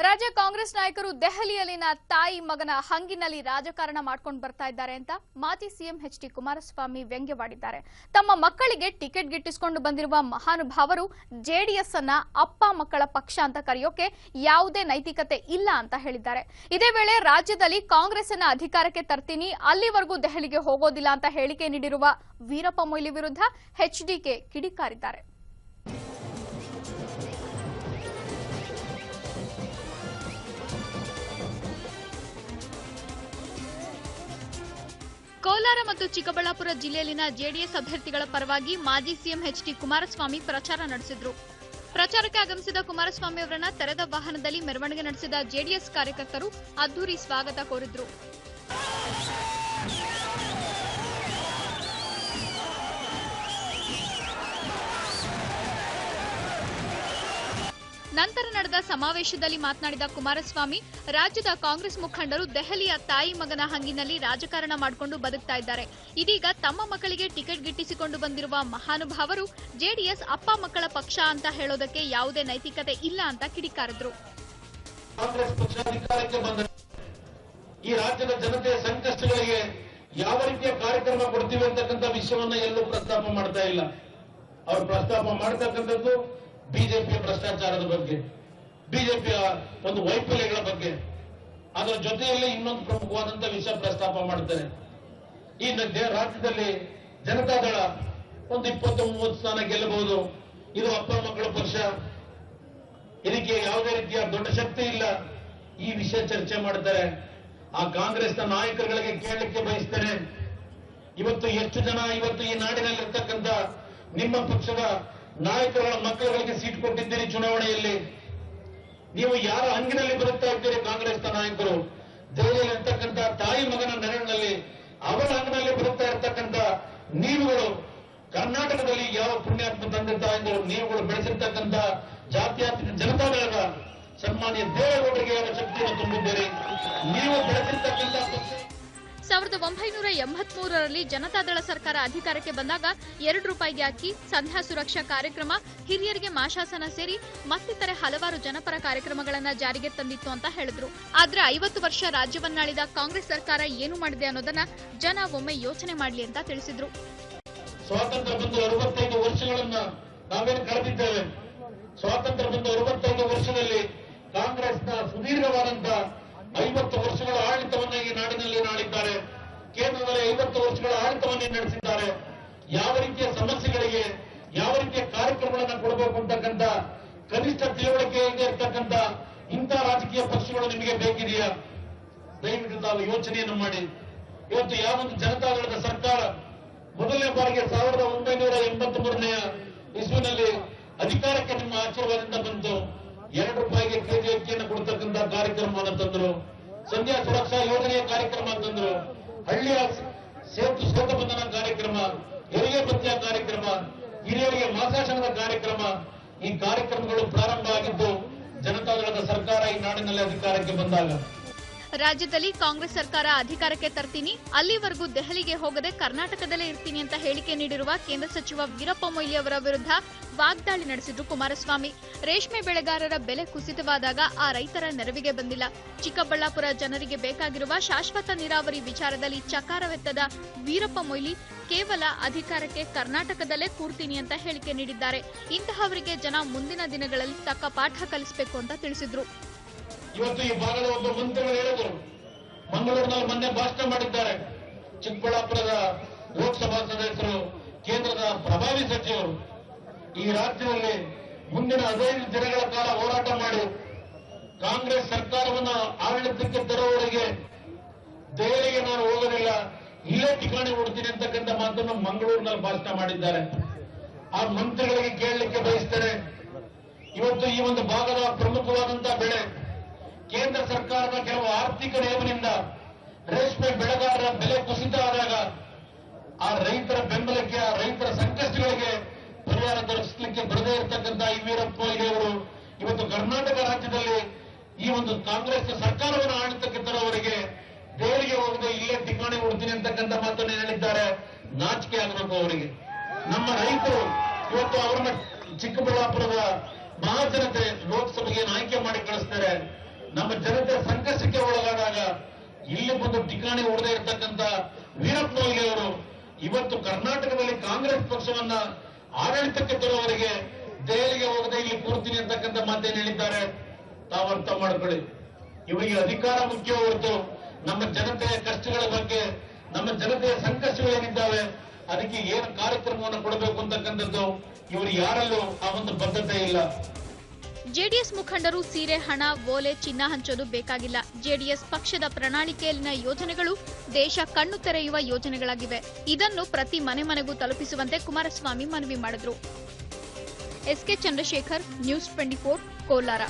ರಾಜ್ಯ ಕಾಂಗ್ರೆಸ್ ನಾಯಕರು ದೆಹಲಿಯಲ್ಲಿನ ತಾಯಿ ಮಗನ ಹಂಗಿನಲ್ಲಿ ರಾಜಕಾರಣ ಮಾಡ್ಕೊಂಡು ಬರ್ತಾ ಇದ್ದಾರೆ ಅಂತ ಮಾಜಿ ಸಿಎಂ ಎಚ್.ಡಿ. ಕುಮಾರಸ್ವಾಮಿ ವ್ಯಂಗ್ಯವಾಡಿದ್ದಾರೆ. ತಮ್ಮ ಮಕ್ಕಳಿಗೆ ಟಿಕೆಟ್ ಗಿಟ್ಟಿಸಿಕೊಂಡು ಬಂದಿರುವ ಮಹಾನುಭಾವರು ಜೆಡಿಎಸ್ ಅನ್ನ ಅಪ್ಪ ಮಕ್ಕಳ ಪಕ್ಷ ಅಂತ ಕರೆಯೋಕೆ ಯಾವುದೇ ನೈತಿಕತೆ ಇಲ್ಲ ಅಂತ ಹೇಳಿದ್ದಾರೆ. ಇದೇ ವೇಳೆ ರಾಜ್ಯದಲ್ಲಿ ಕಾಂಗ್ರೆಸ್ ಅನ್ನ ಅಧಿಕಾರಕ್ಕೆ ತರ್ತೀನಿ, ಅಲ್ಲಿವರೆಗೂ ದೆಹಲಿಗೆ ಹೋಗೋದಿಲ್ಲ ಅಂತ ಹೇಳಿಕೆ ನೀಡಿರುವ ವೀರಪ್ಪ ಮೊಯ್ಲಿ ವಿರುದ್ಧ ಎಚ್ಡಿಕೆ ಕಿಡಿಕಾರಿದ್ದಾರೆ. ಕೋಲಾರ ಮತ್ತು ಚಿಕ್ಕಬಳ್ಳಾಪುರ ಜಿಲ್ಲೆಯಲ್ಲಿನ ಜೆಡಿಎಸ್ ಅಭ್ಯರ್ಥಿಗಳ ಪರವಾಗಿ ಮಾಜಿ ಸಿಎಂ ಎಚ್.ಡಿ. ಕುಮಾರಸ್ವಾಮಿ ಪ್ರಚಾರ ನಡೆಸಿದರು. ಪ್ರಚಾರಕ್ಕೆ ಆಗಮಿಸಿದ ಕುಮಾರಸ್ವಾಮಿ ಅವರನ್ನ ತೆರೆದ ವಾಹನದಲ್ಲಿ ಮೆರವಣಿಗೆ ನಡೆಸಿದ ಜೆಡಿಎಸ್ ಕಾರ್ಯಕರ್ತರು ಅದ್ದೂರಿ ಸ್ವಾಗತ ಕೋರಿದ್ರು. ನಂತರ ನಡೆದ ಸಮಾವೇಶದಲ್ಲಿ ಮಾತನಾಡಿದ ಕುಮಾರಸ್ವಾಮಿ, ರಾಜ್ಯದ ಕಾಂಗ್ರೆಸ್ ಮುಖಂಡರು ದೆಹಲಿಯ ತಾಯಿ ಮಗನ ಹಂಗಿನಲ್ಲಿ ರಾಜಕಾರಣ ಮಾಡಿಕೊಂಡು ಬದುಕ್ತಾ ಇದ್ದಾರೆ. ಇದೀಗ ತಮ್ಮ ಮಕ್ಕಳಿಗೆ ಟಿಕೆಟ್ ಗಿಟ್ಟಿಸಿಕೊಂಡು ಬಂದಿರುವ ಮಹಾನುಭಾವರು ಜೆಡಿಎಸ್ ಅಪ್ಪ ಮಕ್ಕಳ ಪಕ್ಷ ಅಂತ ಹೇಳೋದಕ್ಕೆ ಯಾವುದೇ ನೈತಿಕತೆ ಇಲ್ಲ ಅಂತ ಕಿಡಿಕಾರಿದ್ರು. ಕಾಂಗ್ರೆಸ್ ಪಕ್ಷ ಅಧಿಕಾರಕ್ಕೆ ಬಂದ ಈ ರಾಜ್ಯದ ಜನತೆಯ ಸಂಕಷ್ಟಗಳಿಗೆ ಯಾವ ರೀತಿಯ ಕಾರ್ಯಕ್ರಮ ಕೊಡ್ತೀವಿ ಅಂತಕ್ಕಂಥ ವಿಷಯವನ್ನ ಎಲ್ಲೂ ಪ್ರಸ್ತಾಪ ಮಾಡ್ತಾ ಇಲ್ಲ. ಅವರು ಪ್ರಸ್ತಾಪ ಮಾಡತಕ್ಕಂಥದ್ದು ಬಿಜೆಪಿಯ ಭ್ರಷ್ಟಾಚಾರದ ಬಗ್ಗೆ, ಬಿಜೆಪಿಯ ಒಂದು ವೈಫಲ್ಯಗಳ ಬಗ್ಗೆ, ಅದರ ಜೊತೆಯಲ್ಲಿ ಇನ್ನೊಂದು ಪ್ರಮುಖವಾದಂತಹ ವಿಷಯ ಪ್ರಸ್ತಾಪ ಮಾಡ್ತಾರೆ. ಈ ರಾಜ್ಯದಲ್ಲಿ ಜನತಾದಳ ಒಂದು 20-30 ಸ್ಥಾನ ಗೆಲ್ಲಬಹುದು, ಇದು ಅಪ್ಪ ಮಕ್ಕಳ ಪಕ್ಷ, ಇದಕ್ಕೆ ಯಾವುದೇ ರೀತಿಯ ದೊಡ್ಡ ಶಕ್ತಿ ಇಲ್ಲ, ಈ ವಿಷಯ ಚರ್ಚೆ ಮಾಡ್ತಾರೆ. ಆ ಕಾಂಗ್ರೆಸ್ನ ನಾಯಕರುಗಳಿಗೆ ಕೇಳಲಿಕ್ಕೆ ಬಯಸ್ತೇನೆ, ಇವತ್ತು ಎಷ್ಟು ಜನ ಇವತ್ತು ಈ ನಾಡಿನಲ್ಲಿರ್ತಕ್ಕಂಥ ನಿಮ್ಮ ಪಕ್ಷದ ನಾಯಕರುಗಳ ಮಕ್ಕಳುಗಳಿಗೆ ಸೀಟ್ ಕೊಟ್ಟಿದ್ದೀರಿ ಚುನಾವಣೆಯಲ್ಲಿ? ನೀವು ಯಾರ ಹಂಗಿನಲ್ಲಿ ಬರುತ್ತಾ ಇದ್ದೀರಿ? ಕಾಂಗ್ರೆಸ್ನ ನಾಯಕರು ದೆಹಲಿಯಲ್ಲಿ ಇರ್ತಕ್ಕಂಥ ತಾಯಿ ಮಗನ ನೆರಳಿನಲ್ಲಿ ಅವರ ಹಂಗಿನಲ್ಲಿ ಬರುತ್ತಾ ಇರ್ತಕ್ಕಂಥ ನೀವುಗಳು ಕರ್ನಾಟಕದಲ್ಲಿ ಯಾವ ಪುಣ್ಯಾತ್ಮ ತಂದೆ ತಾಯಿಗಳು ನೀವುಗಳು ಬೆಳೆಸಿರ್ತಕ್ಕಂಥ ಜಾತ್ಯತೀತ ಜನತಾದಳದ ಸನ್ಮಾನ್ಯ ದೇವೇಗೌಡರಿಗೆ ಯಾವ ಶಕ್ತಿಯನ್ನು ತುಂಬಿದ್ದೀರಿ? ನೀವು ಬೆಳೆಸಿರ್ತಕ್ಕಂಥ 1983ರಲ್ಲಿ ಜನತಾದಳ ಸರ್ಕಾರ ಅಧಿಕಾರಕ್ಕೆ ಬಂದಾಗ ₹2 ಅಕ್ಕಿ, ಸಂಧ್ಯಾ ಸುರಕ್ಷಾ ಕಾರ್ಯಕ್ರಮ, ಹಿರಿಯರಿಗೆ ಮಾಶಾಸನ ಸೇರಿ ಮತ್ತಿತರೆ ಹಲವಾರು ಜನಪರ ಕಾರ್ಯಕ್ರಮಗಳನ್ನು ಜಾರಿಗೆ ತಂದಿತ್ತು ಅಂತ ಹೇಳಿದ್ರು. ಆದ್ರೆ 50 ವರ್ಷ ರಾಜ್ಯವನ್ನಾಳಿದ ಕಾಂಗ್ರೆಸ್ ಸರ್ಕಾರ ಏನು ಮಾಡಿದೆ ಅನ್ನೋದನ್ನ ಜನ ಒಮ್ಮೆ ಯೋಚನೆ ಮಾಡಲಿ ಅಂತ ತಿಳಿಸಿದ್ರು. ಸ್ವಾತಂತ್ರ್ಯ ಬಂದು 65 ವರ್ಷಗಳನ್ನ ನಾವೇನು ಕಳೆದಿದ್ದೇವೆ. ಸ್ವಾತಂತ್ರ್ಯ ಬಂದು 65 ವರ್ಷದಲ್ಲಿ ಕಾಂಗ್ರೆಸ್ನ ಸುದೀರ್ಘವಾದಂತಹ 50 ವರ್ಷಗಳ ಆಡಳಿತವನ್ನ ಈ ನಾಡಿನಲ್ಲಿ ಆಳಿದ್ದಾರೆ. ಕೇಂದ್ರದಲ್ಲಿ 50 ವರ್ಷಗಳ ಆಡಳಿತವನ್ನೇ ನಡೆಸಿದ್ದಾರೆ. ಯಾವ ರೀತಿಯ ಸಮಸ್ಯೆಗಳಿಗೆ ಯಾವ ರೀತಿಯ ಕಾರ್ಯಕ್ರಮಗಳನ್ನು ಕೊಡಬೇಕು ಅಂತಕ್ಕಂಥ ಕನಿಷ್ಠ ತಿಳುವಳಿಕೆ ಇರ್ತಕ್ಕಂಥ ಇಂಥ ರಾಜಕೀಯ ಪಕ್ಷಗಳು ನಿಮಗೆ ಬೇಕಿದೆಯಾ? ದಯವಿಟ್ಟು ತಾವು ಯೋಚನೆಯನ್ನು ಮಾಡಿ. ಇವತ್ತು ಯಾವೊಂದು ಜನತಾದಳದ ಸರ್ಕಾರ ಮೊದಲನೇ ಬಾರಿಗೆ 1983ನೇ ಇಸ್ವಿನಲ್ಲಿ ಅಧಿಕಾರಕ್ಕೆ ನಿಮ್ಮ ಆಶೀರ್ವಾದದಿಂದ ಬಂತು. ₹2 ಕೆಜಿ ಅಕ್ಕಿಯನ್ನು ಕೊಡ್ತಕ್ಕಂಥ ಕಾರ್ಯಕ್ರಮವನ್ನು ತಂದರು. ಸಂಧ್ಯಾ ಸುರಕ್ಷಾ ಯೋಜನೆಯ ಕಾರ್ಯಕ್ರಮ ತಂದರು. ಹಳ್ಳಿಯ ಸೇತುಬಂಧನ ಕಾರ್ಯಕ್ರಮ, ಹೆರಿಗೆ ಭತ್ಯೆ ಕಾರ್ಯಕ್ರಮ, ಹಿರಿಯರಿಗೆ ಮಾಸಾಶನದ ಕಾರ್ಯಕ್ರಮ, ಈ ಕಾರ್ಯಕ್ರಮಗಳು ಪ್ರಾರಂಭ ಆಗಿದ್ದು ಜನತಾದಳದ ಸರ್ಕಾರ ಈ ನಾಡಿನಲ್ಲಿ ಅಧಿಕಾರಕ್ಕೆ ಬಂದಾಗ. ರಾಜ್ಯದಲ್ಲಿ ಕಾಂಗ್ರೆಸ್ ಸರ್ಕಾರ ಅಧಿಕಾರಕ್ಕೆ ತರ್ತೀನಿ, ಅಲ್ಲಿವರೆಗೂ ದೆಹಲಿಗೆ ಹೋಗದೆ ಕರ್ನಾಟಕದಲ್ಲೇ ಇರ್ತೀನಿ ಅಂತ ಹೇಳಿಕೆ ನೀಡಿರುವ ಕೇಂದ್ರ ಸಚಿವ ವೀರಪ್ಪ ಮೊಯ್ಲಿ ಅವರ ವಿರುದ್ಧ ವಾಗ್ದಾಳಿ ನಡೆಸಿದ್ರು ಕುಮಾರಸ್ವಾಮಿ. ರೇಷ್ಮೆ ಬೆಳೆಗಾರರ ಬೆಲೆ ಕುಸಿತವಾದಾಗ ಆ ರೈತರ ನೆರವಿಗೆ ಬಂದಿಲ್ಲ. ಚಿಕ್ಕಬಳ್ಳಾಪುರ ಜನರಿಗೆ ಬೇಕಾಗಿರುವ ಶಾಶ್ವತ ನೀರಾವರಿ ವಿಚಾರದಲ್ಲಿ ಚಕಾರವೆತ್ತದ ವೀರಪ್ಪ ಮೊಯ್ಲಿ ಕೇವಲ ಅಧಿಕಾರಕ್ಕೆ ಕರ್ನಾಟಕದಲ್ಲೇ ಕೂರ್ತೀನಿ ಅಂತ ಹೇಳಿಕೆ ನೀಡಿದ್ದಾರೆ. ಇಂತಹವರಿಗೆ ಜನ ಮುಂದಿನ ದಿನಗಳಲ್ಲಿ ತಕ್ಕ ಪಾಠ ಕಲಿಸಬೇಕು ಅಂತ ತಿಳಿಸಿದ್ರು. ಇವತ್ತು ಈ ಭಾಗದ ಒಬ್ಬ ಮಂತ್ರಿಗಳು ಹೇಳಿದರು, ಮಂಗಳೂರಿನಲ್ಲಿ ಮೊನ್ನೆ ಭಾಷಣ ಮಾಡಿದ್ದಾರೆ. ಚಿಕ್ಕಬಳ್ಳಾಪುರದ ಲೋಕಸಭಾ ಸದಸ್ಯರು, ಕೇಂದ್ರದ ಪ್ರಭಾವಿ ಸಚಿವರು ಈ ರಾಜ್ಯದಲ್ಲಿ ಮುಂದಿನ 15 ದಿನಗಳ ಕಾಲ ಹೋರಾಟ ಮಾಡಿ ಕಾಂಗ್ರೆಸ್ ಸರ್ಕಾರವನ್ನು ಆಡಳಿತಕ್ಕೆ ತರುವವರೆಗೆ ದೆಹಲಿಗೆ ನಾನು ಹೋಗೋದಿಲ್ಲ, ಇಲ್ಲೇ ಠಿಕಾಣಿ ಕೊಡ್ತೀನಿ ಅಂತಕ್ಕಂಥ ಮಾತನ್ನು ಮಂಗಳೂರಿನಲ್ಲಿ ಭಾಷಣ ಮಾಡಿದ್ದಾರೆ. ಆ ಮಂತ್ರಿಗಳಿಗೆ ಕೇಳಲಿಕ್ಕೆ ಬಯಸ್ತೇನೆ, ಇವತ್ತು ಈ ಒಂದು ಭಾಗದ ಪ್ರಮುಖವಾದಂತಹ ಬೆಳೆ ಕೇಂದ್ರ ಸರ್ಕಾರದ ಕೆಲವು ಆರ್ಥಿಕ ನಿಯಮದಿಂದ ರೇಷ್ಮೆ ಬೆಳೆಗಾರರ ಬೆಲೆ ಕುಸಿತ ಆದಾಗ ಆ ರೈತರ ಬೆಂಬಲಕ್ಕೆ, ಆ ರೈತರ ಸಂಕಷ್ಟಗಳಿಗೆ ಪರಿಹಾರ ದೊರಕಿಸಲಿಕ್ಕೆ ಬರದೇ ಇರತಕ್ಕಂಥ ಈ ವೀರಪ್ಪ ಮೊಯ್ಲಿ ಅವರು ಇವತ್ತು ಕರ್ನಾಟಕ ರಾಜ್ಯದಲ್ಲಿ ಈ ಒಂದು ಕಾಂಗ್ರೆಸ್ ಸರ್ಕಾರವನ್ನು ಆಡಳಿತಕ್ಕೆ ತರುವವರೆಗೆ ದೆಹಲಿಗೆ ಹೋಗದೆ ಇಲ್ಲೇ ಠಿಕಾಣಿ ಕೊಡ್ತೀನಿ ಅಂತಕ್ಕಂಥ ಮಾತನ್ನು ಹೇಳಿದ್ದಾರೆ. ನಾಚಿಕೆ ಆಗಬೇಕು ಅವರಿಗೆ. ನಮ್ಮ ರೈತರು ಇವತ್ತು ಅವರನ್ನ ಚಿಕ್ಕಬಳ್ಳಾಪುರದ ಮಹಾಜನತೆ ಲೋಕಸಭೆಗೆ ಆಯ್ಕೆ ಮಾಡಿ ಕಳಿಸ್ತಾರೆ. ನಮ್ಮ ಜನತೆ ಸಂಕಷ್ಟಕ್ಕೆ ಒಳಗಾದಾಗ ಇಲ್ಲಿ ಬಂದು ಠಿಕಾಣಿ ಹೊಡೆದೇ ಇರತಕ್ಕಂತ ವೀರಪ್ಪ ಮೊಯ್ಲಿ ಅವರು ಇವತ್ತು ಕರ್ನಾಟಕದಲ್ಲಿ ಕಾಂಗ್ರೆಸ್ ಪಕ್ಷವನ್ನ ಆಡಳಿತಕ್ಕೆ ತರುವವರೆಗೆ ದೆಹಲಿಗೆ ಹೋಗದೆ ಇಲ್ಲಿ ಕೂರ್ತೀನಿ ಅಂತಕ್ಕಂಥ ಮಾತೇನು ಹೇಳಿದ್ದಾರೆ. ತಾವು ಅರ್ಥ ಮಾಡ್ಕೊಳ್ಳಿ. ಇವರಿಗೆ ಅಧಿಕಾರ ಮುಖ್ಯ ಹೊರತು ನಮ್ಮ ಜನತೆಯ ಕಷ್ಟಗಳ ಬಗ್ಗೆ, ನಮ್ಮ ಜನತೆಯ ಸಂಕಷ್ಟಗಳೇನಿದ್ದಾವೆ ಅದಕ್ಕೆ ಏನು ಕಾರ್ಯಕ್ರಮವನ್ನು ಕೊಡಬೇಕು ಅಂತಕ್ಕಂಥದ್ದು ಇವರು ಯಾರಲ್ಲೂ ಆ ಒಂದು ಬದ್ಧತೆ ಇಲ್ಲ. ಜೆಡಿಎಸ್ ಮುಖಂಡರು ಸೀರೆ, ಹಣ, ಓಲೆ, ಚಿನ್ನ ಹಂಚೋದು ಬೇಕಾಗಿಲ್ಲ. ಜೆಡಿಎಸ್ ಪಕ್ಷದ ಪ್ರಣಾಳಿಕೆಯಲ್ಲಿನ ಯೋಜನೆಗಳು ದೇಶ ಕಣ್ಣು ತೆರೆಯುವ ಯೋಜನೆಗಳಾಗಿವೆ. ಇದನ್ನು ಪ್ರತಿ ಮನೆಗೂ ತಲುಪಿಸುವಂತೆ ಕುಮಾರಸ್ವಾಮಿ ಮನವಿ ಮಾಡಿದರು. SK Chandrashekar, news 24, Kolar.